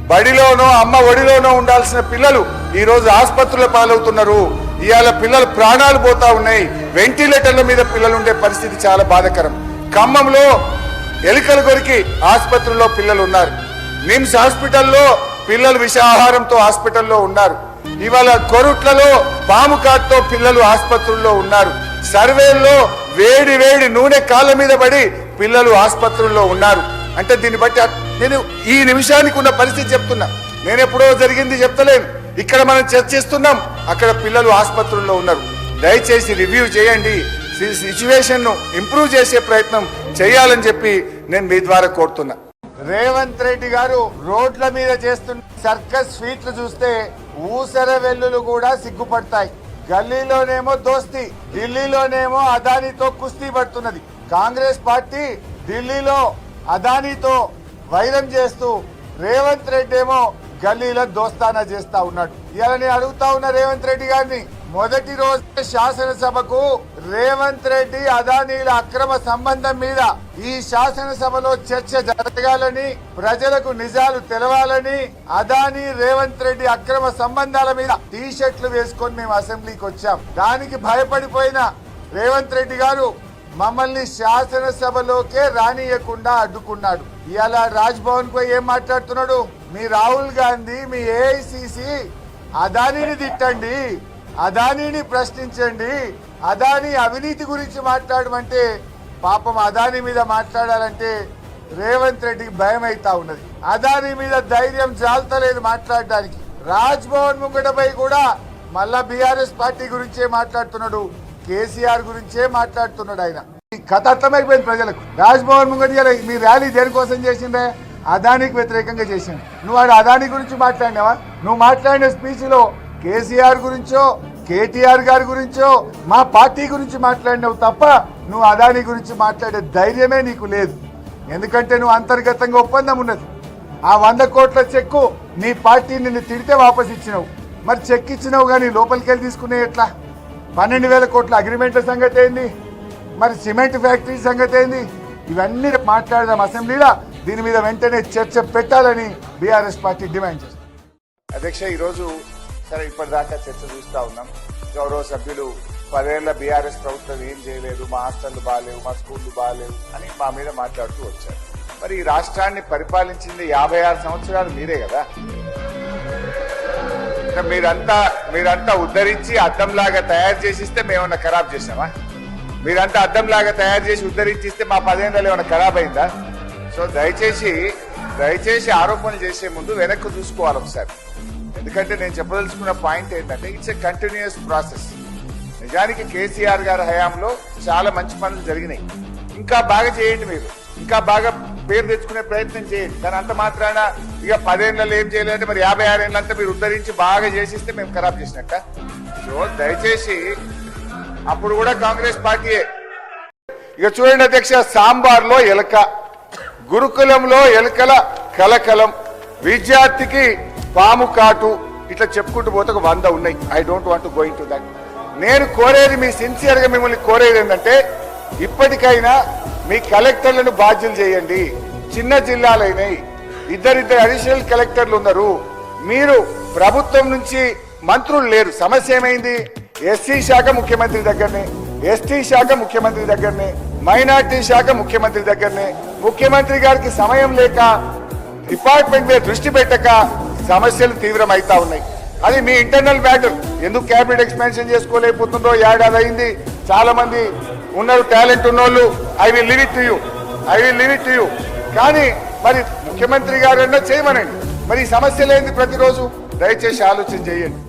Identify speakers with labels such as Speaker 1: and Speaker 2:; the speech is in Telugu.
Speaker 1: బడిలోనో అమ్మ ఒడిలోనో ఉండాల్సిన పిల్లలు ఈ రోజు ఆసుపత్రుల పాలవుతున్నారు. ఇవాళ పిల్లలు ప్రాణాలు పోతా ఉన్నాయి. వెంటిలేటర్ల మీద పిల్లలు ఉండే పరిస్థితి చాలా బాధాకరం. ఖమ్మంలో ఎలుకలు కొరికి ఆసుపత్రుల్లో పిల్లలు ఉన్నారు. నిమ్స్ హాస్పిటల్లో పిల్లలు విషాహారంతో హాస్పిటల్లో ఉన్నారు. ఇవాళ కొరుట్లలో పాము కాటుతో పిల్లలు ఆసుపత్రుల్లో ఉన్నారు. సర్వేల్లో వేడి వేడి నూనె కాళ్ళ మీద పడి పిల్లలు ఆసుపత్రుల్లో ఉన్నారు. అంటే దీన్ని బట్టి నేను ఈ నిమిషానికి ఉన్న పరిస్థితి చెప్తున్నా. నేను ఎప్పుడో జరిగింది చెప్తలేను. ఇక్కడ మనం చర్చిస్తున్నాం, అక్కడ పిల్లలు ఆసుపత్రుల్లో ఉన్నారు. దయచేసి రివ్యూ చేయండి, సిచ్యువేషన్ ను ఇంప్రూవ్ చేసే ప్రయత్నం చేయాలని చెప్పి నేను మీ ద్వారా కోరుతున్నా. రేవంత్ రెడ్డి గారు రోడ్ల మీద చేస్తున్న సర్కస్ ఫీట్లు చూస్తే ఊసర వెల్లులు కూడా సిగ్గుపడతాయి. గల్లీలోనేమో దోస్తి, ఢిల్లీలోనేమో అదానితో కుస్తీ పడుతున్నది. కాంగ్రెస్ పార్టీ ఢిల్లీలో అదానితో వైరం చేస్తూ రేవంత్ రెడ్డి ఏమో గల్లీలో దోస్తానా చేస్తా ఉన్నాడు. ఇలా నేను అడుగుతా ఉన్న రేవంత్ రెడ్డి గారిని, మొదటి రోజు శాసనసభకు రేవంత్ రెడ్డి అదానీల అక్రమ సంబంధం మీద ఈ శాసనసభలో చర్చ జరగాలని, ప్రజలకు నిజాలు తెలవాలని, అదానీ రేవంత్ రెడ్డి అక్రమ సంబంధాల మీద టీ షర్ట్లు వేసుకొని మేము అసెంబ్లీకి వచ్చాం. దానికి భయపడిపోయిన రేవంత్ రెడ్డి గారు మమ్మల్ని శాసనసభలోకే రానియకుండా అడ్డుకున్నాడు. ఇవాళ రాజ్ భవన్ కు ఏం మాట్లాడుతున్నాడు? మీ రాహుల్ గాంధీ, మీ ఏఐసిసి అదానీని తిట్టండి, అదానీని ప్రశ్నించండి, అదానీ అవినీతి గురించి మాట్లాడమంటే పాపం అదానీ మీద మాట్లాడాలంటే రేవంత్ రెడ్డికి భయం అవుతా ఉన్నది. అదానీ మీద ధైర్యం చాలతలేదు మాట్లాడడానికి. రాజ్ భవన్ ముంగటపై కూడా మళ్ళా బీఆర్ఎస్ పార్టీ గురించే మాట్లాడుతున్నాడు, కేసీఆర్ గురించే మాట్లాడుతున్నాడు. ఆయన ఈ కథ అర్థమైపోయింది ప్రజలకు. రాజ్ భవన్ ముంగట మీ ర్యాలీ దేనికోసం చేసిండే? అదానికి వ్యతిరేకంగా చేసిండు. నువ్వు వాడు అదానీ గురించి మాట్లాడినావా? నువ్వు మాట్లాడిన స్పీచ్ లో కేసీఆర్ గురించో, కేటీఆర్ గారి గురించో, మా పార్టీ గురించి మాట్లాడినావు తప్ప నువ్వు అదానీ గురించి మాట్లాడే ధైర్యమే నీకు లేదు. ఎందుకంటే నువ్వు అంతర్గతంగా ఒప్పందం ఉన్నది. ఆ 100 కోట్ల చెక్కు నీ పార్టీ నిన్ను తిడితే వాపస్ ఇచ్చినావు. మరి చెక్ ఇచ్చినావు కానీ లోపలికి వెళ్ళి తీసుకునే ఎట్లా? 12,000 కోట్ల అగ్రిమెంట్ల సంగతి ఏంది? మరి సిమెంట్ ఫ్యాక్టరీ సంగతి ఏంది? ఇవన్నీ మాట్లాడదాం అసెంబ్లీలో. దీని మీద వెంటనే చర్చ పెట్టాలని బీఆర్ఎస్ పార్టీ డిమాండ్ చేస్తుంది. అధ్యక్ష, ఈరోజు సరే ఇప్పటిదాకా చర్చ చూస్తా ఉన్నాం. గౌరవ సభ్యులు 10 ఏళ్ల బీఆర్ఎస్ ప్రభుత్వం ఏం చేయలేదు, మా హాస్టళ్లు బాగాలేవు, మా స్కూళ్లు బాగాలేవు అని మా మీద మాట్లాడుతూ వచ్చారు. మరి ఈ రాష్ట్రాన్ని పరిపాలించింది 56 సంవత్సరాలు మీరే కదా. మీరంతా ఉద్ధరించి అద్దంలాగా తయారు చేసిస్తే మేమన్నా ఖరాబ్ చేసామా? మీరంతా అద్దంలాగా తయారు చేసి ఉద్ధరించిస్తే మా 10 ఏళ్ళు ఏమైనా ఖరాబ్ అయిందా? సో దయచేసి ఆరోపణలు చేసే ముందు వెనక్కి చూసుకోవాలి ఒకసారి. ఎందుకంటే నేను చెప్పదలుచుకున్న పాయింట్ ఏంటంటే ఇట్స్ ఎ కంటిన్యూస్ ప్రాసెస్. నిజానికి కేసీఆర్ గారి హయాంలో చాలా మంచి పనులు జరిగినాయి. ఇంకా బాగా చేయండి, మీరు ఇంకా బాగా పేరు తెచ్చుకునే ప్రయత్నం చేయండి. కానీ అంత మాత్రాన ఇక 10 ఏళ్ళలో ఏం చేయలేదంటే మరి 56 ఏళ్ళంతా మీరు ఉద్ధరించి బాగా చేసిస్తే మేము ఖరాబ్ చేసినట్ట. సో దయచేసి అప్పుడు కూడా కాంగ్రెస్ పార్టీయే. ఇక చూడండి అధ్యక్ష, సాంబార్లో ఎలక, గురుకులంలో ఎలకల కలకలం, విద్యార్థికి పాము కాటు, ఇట్లా చెప్పుకుంటూ పోతే ఒక 100 ఉన్నాయి. I don't want to go in to that. నేను కోరేది, మీ సిన్సియర్ గా మిమ్మల్ని కోరేది ఏంటంటే ఇప్పటికైనా మీ కలెక్టర్లను బాధ్యులు చేయండి. చిన్న జిల్లాలైనాయి, ఇద్దరిద్దరు అడిషనల్ కలెక్టర్లు ఉన్నారు. మీరు ప్రభుత్వం నుంచి మంత్రులు లేరు. సమస్య ఏమైంది? ఎస్సీ శాఖ ముఖ్యమంత్రి దగ్గరనే, ఎస్టీ శాఖ ముఖ్యమంత్రి దగ్గరనే, మైనార్టీ శాఖ ముఖ్యమంత్రి దగ్గరనే. ముఖ్యమంత్రి గారికి సమయం లేక, డిపార్ట్మెంట్ మీద దృష్టి పెట్టక సమస్యలు తీవ్రమైతా ఉన్నాయి. అది మీ ఇంటర్నల్ మ్యాటర్. ఎందుకు క్యాబినెట్ ఎక్స్పాన్షన్ చేసుకోలేకపోతుందో ఏడాది అయింది. చాలా మంది ఉన్నారు, టాలెంట్ ఉన్నోళ్ళు. I will leave it to you. కానీ మరి ముఖ్యమంత్రి గారన్నా చేయమనండి. మరి ఈ సమస్యలు ఏంది ప్రతిరోజు? దయచేసి ఆలోచన చేయండి.